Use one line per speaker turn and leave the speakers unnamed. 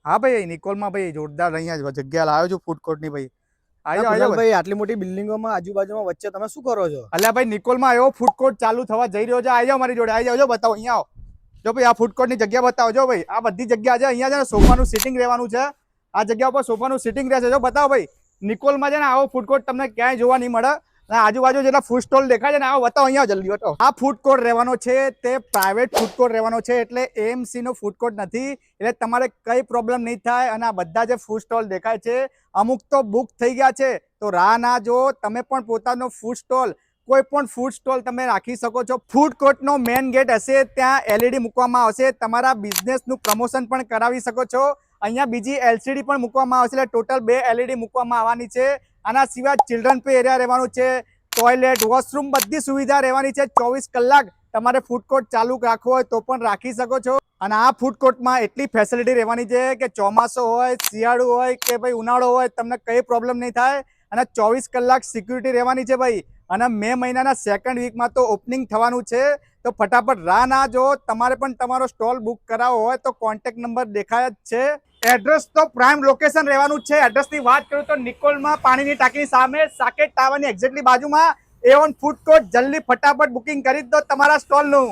હા ભાઈ, નિકોલમાં ભાઈ જોરદાર અહીંયા જગ્યા લાવ્યો છું ફૂડ કોર્ટ ની ભાઈ.
ભાઈ આટલી મોટી બિલ્ડિંગોમાં આજુબાજુમાં વચ્ચે તમે શું કરો છો?
અલ્યા ભાઈ, નિકોલમાં એવો ફૂડ કોર્ટ ચાલુ થવા જઈ રહ્યો છે. આવી જાઓ મારી જોડે, આવી જાઓ, બતાવો અહીંયા આવો. જો ભાઈ, આ ફૂડ કોર્ટ ની જગ્યા બતાવો. જો ભાઈ, આ બધી જગ્યા છે. અહીંયા છે ને સોફાનું સિટિંગ રહેવાનું છે. આ જગ્યા ઉપર સોફાનું સિટિંગ રહેશે. જો બતાવો ભાઈ, નિકોલમાં છે ને આવો ફૂડ કોર્ટ તમને ક્યાંય જોવા નહીં મળે. આજુબાજુ જેટલા ફૂડ સ્ટોલ દેખાય છે ને, આવો બતાવો, અહીંયા જલ્દી બતાવો. આ ફૂડ કોર્ટ રહેવાનો છે તે પ્રાઇવેટ ફૂડ કોર્ટ રહેવાનો છે, એટલે એએમસી નો ફૂડ કોર્ટ નથી. એટલે તમારે કઈ પ્રોબ્લેમ નહીં થાય. અને આ બધા જે ફૂડ સ્ટોલ દેખાય છે અમુક તો બુક થઈ ગયા છે, તો રાહ ના જો. તમે પણ પોતાનો ફૂડ સ્ટોલ, કોઈ પણ ફૂડ સ્ટોલ તમે રાખી શકો છો. ફૂડ કોર્ટનો મેઇન ગેટ હશે ત્યાં એલઈડી મૂકવામાં આવશે. તમારા બિઝનેસનું પ્રમોશન પણ કરાવી શકો છો. અહીંયા બીજી એલસીડી પણ મૂકવામાં આવશે. એટલે ટોટલ 2 એલઈડી મૂકવામાં આવવાની છે. આના સિવાય ચિલ્ડ્રન પ્લે એરિયા રહેવાનું છે, ટોયલેટ, વોશરૂમ, બધી સુવિધા રહેવાની છે. 24 કલાક તમારે ફૂડ કોર્ટ ચાલુ રાખવો હોય તો પણ રાખી શકો છો. અને આ ફૂડ કોર્ટમાં એટલી ફેસિલિટી રહેવાની છે કે ચોમાસો હોય, શિયાળુ હોય કે ભાઈ ઉનાળો હોય, તમને કઈ પ્રોબ્લેમ નહીં થાય. અને 24 કલાક સિક્યુરિટી રહેવાની છે ભાઈ. અને મે મહિનાના સેકન્ડ વીકમાં તો ઓપનિંગ થવાનું છે. તો ફટાફટ રાહ ના જો. તમારે પણ તમારો સ્ટોલ બુક કરાવવો હોય તો કોન્ટેક્ટ નંબર દેખાય જ છે. એડ્રેસ તો પ્રાઇમ લોકેશન રહેવાનું છે. એડ્રેસની વાત કરું તો નિકોલમાં પાણીની ટાંકીની સામે સાકેત ટાવરની એક્ઝેક્ટલી બાજુમાં A1 ફૂડ કોર્ટ. જલ્દી ફટાફટ બુકિંગ કરી દો તમારા સ્ટોલનું.